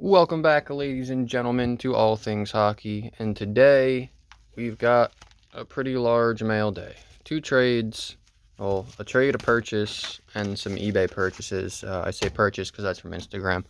Welcome back, ladies and gentlemen, to All Things Hockey, and today we've got a pretty large mail day. Two trades, well, a trade, a purchase, and some eBay purchases. I say purchase because that's from Instagram.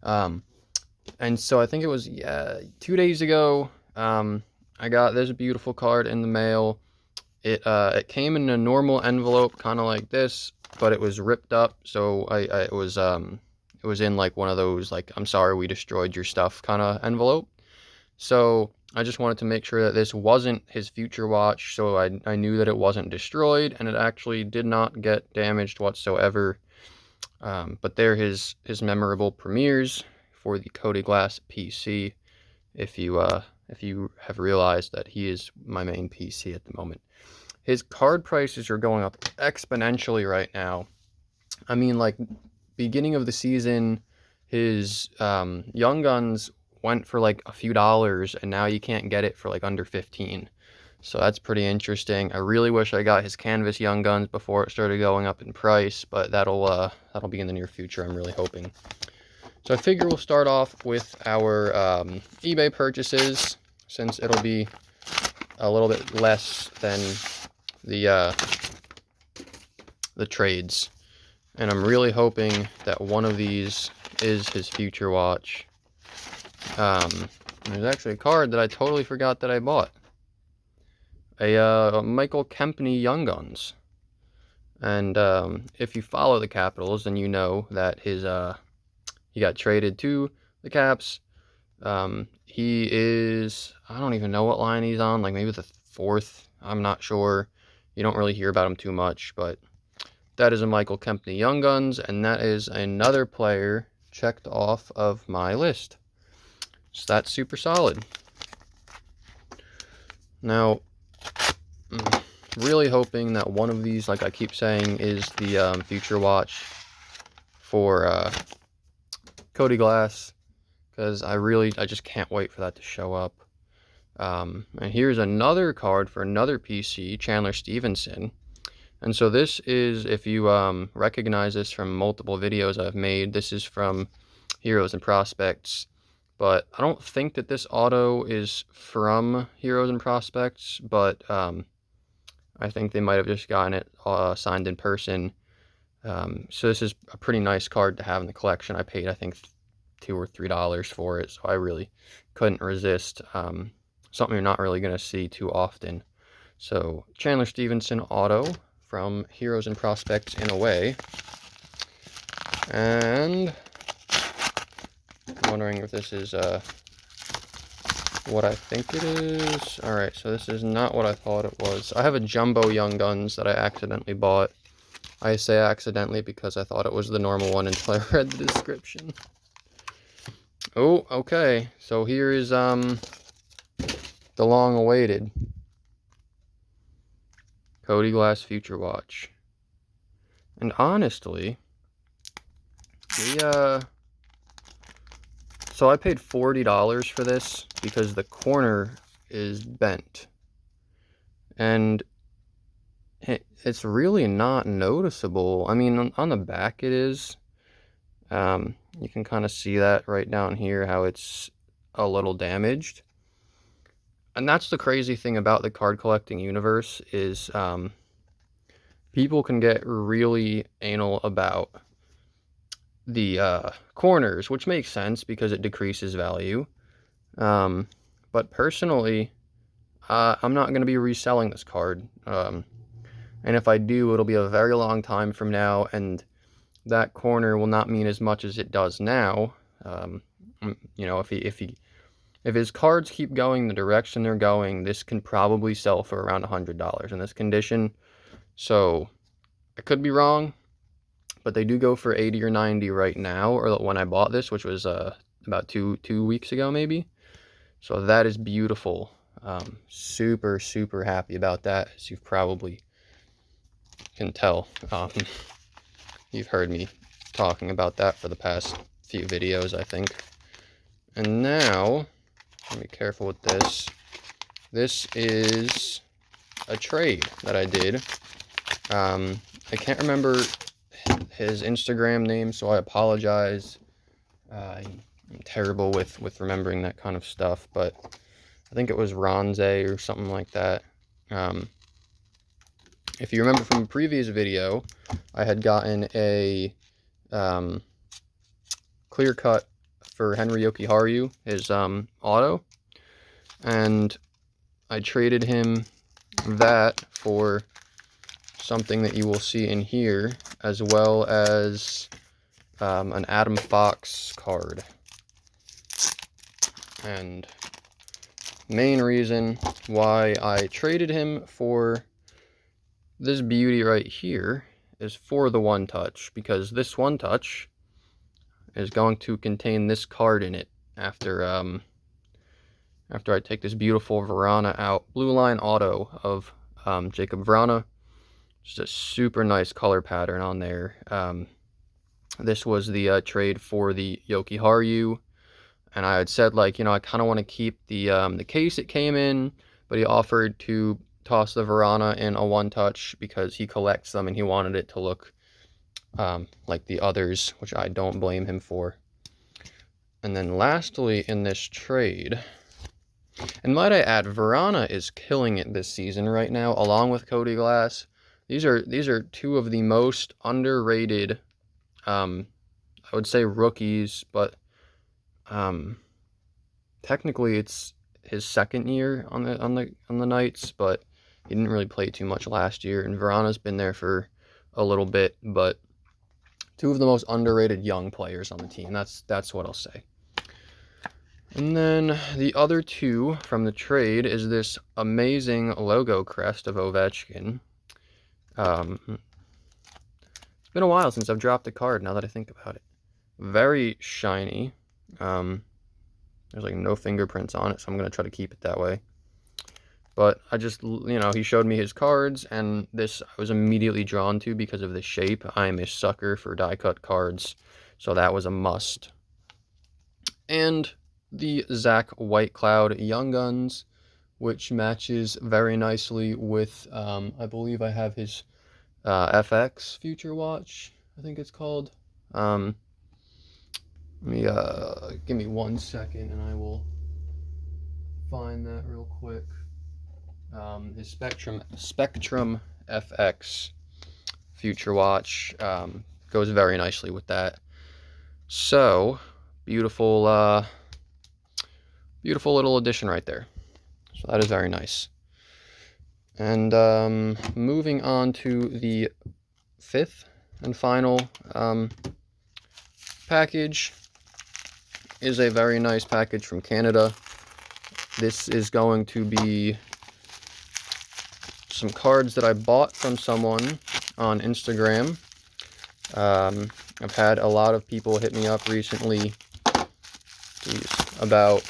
And so I think it was 2 days ago, I got this beautiful card in the mail. It came in a normal envelope, kind of like this, but it was ripped up, so it was in like one of those like "I'm sorry we destroyed your stuff" kind of envelope. So I just wanted to make sure that this wasn't his future watch, so I knew that it wasn't destroyed, and it actually did not get damaged whatsoever. But they're his memorable premieres for the Cody Glass PC. If you have realized that he is my main PC at the moment. His card prices are going up exponentially right now. I mean, like, beginning of the season, his Young Guns went for like a few dollars, and now you can't get it for like under 15. So that's pretty interesting. I really wish I got his Canvas Young Guns before it started going up in price, but that'll be in the near future, I'm really hoping. So I figure we'll start off with our eBay purchases, since it'll be a little bit less than the trades. And I'm really hoping that one of these is his future watch. There's actually a card that I totally forgot that I bought. A Michael Kempney Young Guns. And if you follow the Capitals, then you know that he got traded to the Caps. He is, I don't even know what line he's on, like maybe the fourth. I'm not sure. You don't really hear about him too much, but that is a Michael Kempney Young Guns, and that is another player checked off of my list. So that's super solid. Now, I'm really hoping that one of these, like I keep saying, is the future watch for Cody Glass, because I just can't wait for that to show up. And here's another card for another PC, Chandler Stevenson. And so this is, if you recognize this from multiple videos I've made, this is from Heroes and Prospects. But I don't think that this auto is from Heroes and Prospects, but I think they might have just gotten it signed in person. So this is a pretty nice card to have in the collection. I paid, I think, $2 or $3 for it, so I really couldn't resist. Something you're not really going to see too often. So Chandler Stevenson auto from Heroes and Prospects in a way. And I'm wondering if this is what I think it is. Alright, so this is not what I thought it was. I have a Jumbo Young Guns that I accidentally bought. I say accidentally because I thought it was the normal one until I read the description. Oh, okay. So here is the long-awaited Cody Glass Future Watch. And honestly, so I paid $40 for this because the corner is bent. And it's really not noticeable. I mean, on the back it is. You can kind of see that right down here, how it's a little damaged. And that's the crazy thing about the card collecting universe is people can get really anal about the corners, which makes sense because it decreases value. But personally, I'm not going to be reselling this card. And if I do, it'll be a very long time from now, and that corner will not mean as much as it does now. You know, if his cards keep going the direction they're going, this can probably sell for around $100 in this condition. So I could be wrong, but they do go for 80 or 90 right now, or when I bought this, which was about two weeks ago maybe. So that is beautiful. Super happy about that, as you probably can tell. You've heard me talking about that for the past few videos, I think. And now, be careful with this. This is a trade that I did. I can't remember his Instagram name, so I apologize. I'm terrible with remembering that kind of stuff, but I think it was Ronze or something like that. If you remember from a previous video, I had gotten a clear cut for Henry Yokiharu, his auto, and I traded him that for something that you will see in here, as well as an Adam Fox card. And main reason why I traded him for this beauty right here is for the one touch, because this one touch is going to contain this card in it after I take this beautiful Vrana out. Blue line auto of Jacob Vrana. Just a super nice color pattern on there. This was the trade for the Yokiharu, and I had said, like, you know, I kind of want to keep the case it came in, but he offered to toss the Vrana in a one touch because he collects them and he wanted it to look like the others, which I don't blame him for. And then lastly in this trade, and might I add, Vrana is killing it this season right now, along with Cody Glass. These are two of the most underrated, I would say rookies, but technically it's his second year on the Knights, but he didn't really play too much last year, and Vrana's been there for a little bit, but two of the most underrated young players on the team. That's what I'll say. And then the other two from the trade is this amazing logo crest of Ovechkin. It's been a while since I've dropped a card, now that I think about it. Very shiny. There's like no fingerprints on it, so I'm going to try to keep it that way. But I just, you know, he showed me his cards, and this I was immediately drawn to because of the shape. I am a sucker for die-cut cards, so that was a must. And the Zach Whitecloud Young Guns, which matches very nicely with, I believe I have his FX Future Watch, I think it's called. Let me, give me 1 second and I will find that real quick. His Spectrum FX Future Watch goes very nicely with that. So, beautiful, beautiful little addition right there. So that is very nice. And moving on to the fifth and final package is a very nice package from Canada. This is going to be some cards that I bought from someone on Instagram. I've had a lot of people hit me up recently about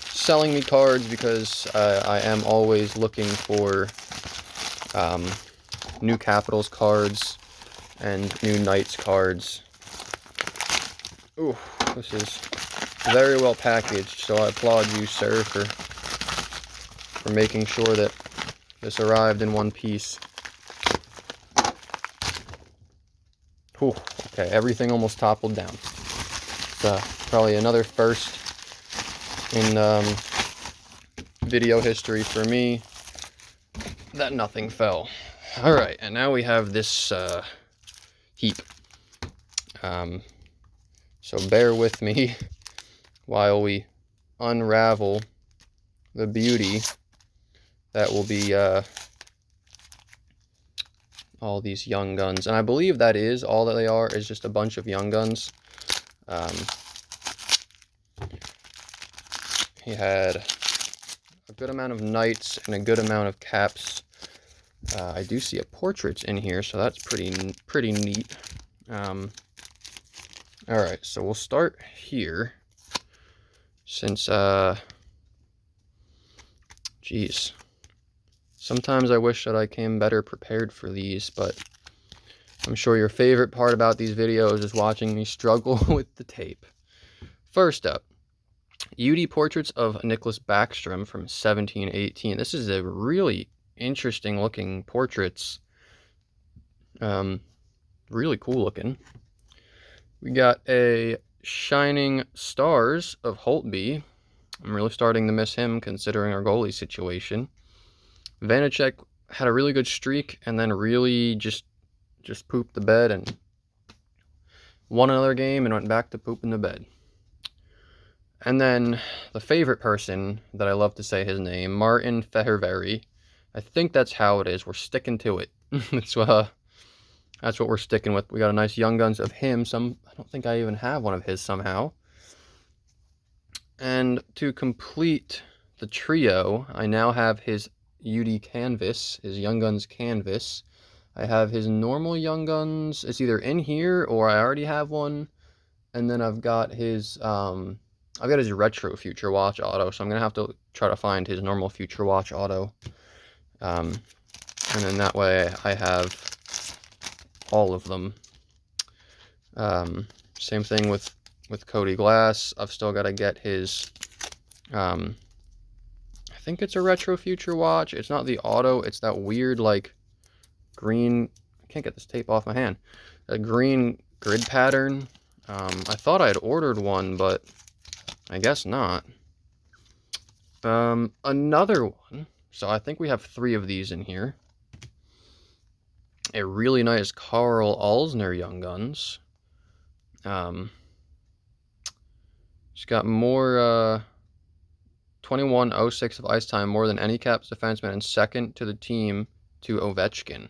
selling me cards because I am always looking for new Capitals cards and new Knights cards. Ooh, this is very well packaged, so I applaud you, sir, for making sure that this arrived in one piece. Whew, okay, everything almost toppled down. It's probably another first in video history for me that nothing fell. Alright, and now we have this heap. So bear with me while we unravel the beauty that will be all these Young Guns. And I believe that is all that they are, is just a bunch of Young Guns. He had a good amount of Knights and a good amount of Caps. I do see a portraits in here, so that's pretty neat. Alright, so we'll start here, since, geez, sometimes I wish that I came better prepared for these, but I'm sure your favorite part about these videos is watching me struggle with the tape. First up, UD Portraits of Nicholas Backstrom from 1718. This is a really interesting looking portraits. Really cool looking. We got a Shining Stars of Holtby. I'm really starting to miss him considering our goalie situation. Vanacek had a really good streak and then really just pooped the bed and won another game and went back to pooping the bed. And then the favorite person that I love to say his name, Martin Fehervary. I think that's how it is. We're sticking to it. That's what we're sticking with. We got a nice Young Guns of him. I don't think I even have one of his somehow. And to complete the trio, I now have his UD canvas, his Young Guns canvas. I have his normal Young Guns. It's either in here or I already have one. And then I've got his retro Future Watch auto, so I'm gonna have to try to find his normal Future Watch auto. And then that way I have all of them. Same thing with Cody Glass. I've still got to get his, I think it's a retro Future Watch. It's not the auto, it's that weird, like, green, I can't get this tape off my hand, a green grid pattern. I thought I had ordered one, but I guess not. Another one, so I think we have 3 of these in here. A really nice Carl Alsner Young Guns. She's got more 21.06 of ice time, more than any Caps defenseman, and second to the team to Ovechkin,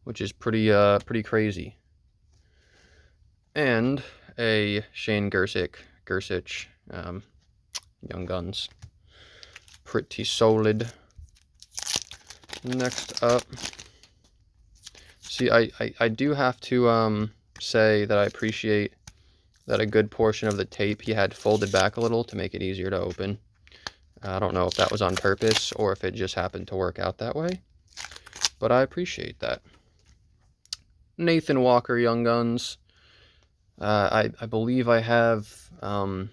which is pretty crazy. And a Shane Gersich Young Guns, pretty solid. Next up, see, I do have to say that I appreciate that a good portion of the tape he had folded back a little to make it easier to open. I don't know if that was on purpose or if it just happened to work out that way, but I appreciate that. Nathan Walker Young Guns. I believe I have a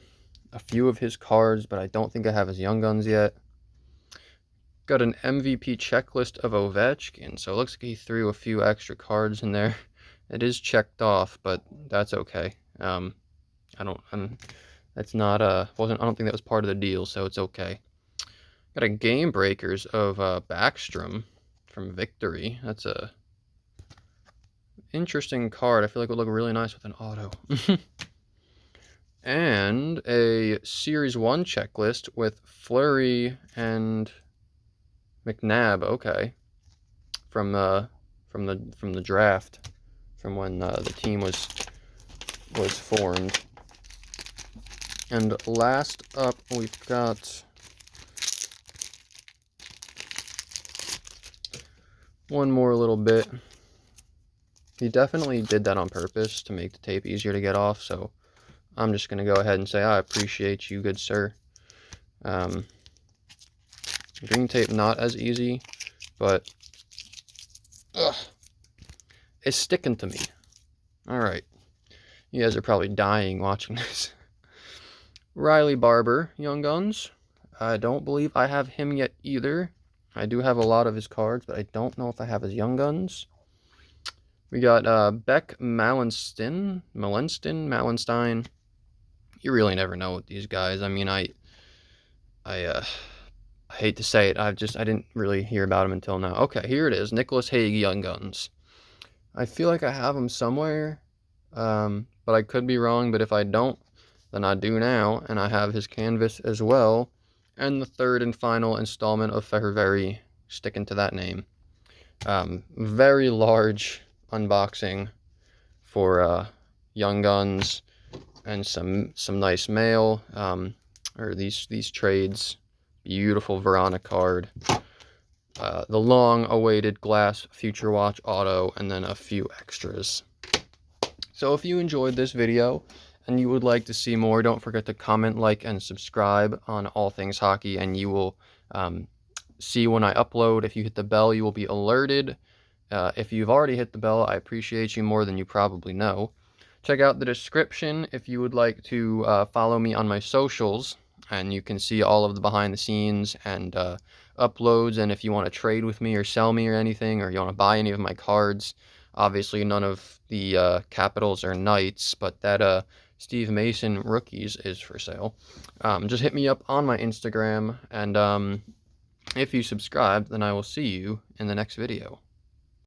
few of his cards, but I don't think I have his Young Guns yet. Got an MVP checklist of Ovechkin, so it looks like he threw a few extra cards in there. It is checked off, but that's okay. I don't think that was part of the deal, so it's okay. Got a Game Breakers of Backstrom from Victory. That's a interesting card. I feel like it would look really nice with an auto. And a Series 1 checklist with Fleury and McNabb. Okay, from the draft, from when the team was formed. And last up, we've got one more little bit. He definitely did that on purpose to make the tape easier to get off, so I'm just going to go ahead and say I appreciate you, good sir. Green tape, not as easy, but it's sticking to me. Alright. You guys are probably dying watching this. Riley Barber, Young Guns. I don't believe I have him yet either. I do have a lot of his cards, but I don't know if I have his Young Guns. We got Beck Mallenstein. You really never know with these guys. I mean, I hate to say it. I didn't really hear about him until now. Okay, here it is. Nicholas Hague Young Guns. I feel like I have him somewhere, but I could be wrong. But if I don't, then I do now, and I have his canvas as well. And the third and final installment of Fehervary, sticking to that name. Very large unboxing for Young Guns and some nice mail, or these trades. Beautiful Verona card, the long-awaited Glass Future Watch auto, and then a few extras. So if you enjoyed this video and you would like to see more, don't forget to comment, like, and subscribe on All Things Hockey, and you will see when I upload. If you hit the bell, you will be alerted. If you've already hit the bell, I appreciate you more than you probably know. Check out the description if you would like to follow me on my socials, and you can see all of the behind the scenes and uploads. And if you want to trade with me or sell me or anything, or you want to buy any of my cards, obviously none of the Capitals or Knights, but that Steve Mason rookies is for sale. Just hit me up on my Instagram, and if you subscribe, then I will see you in the next video.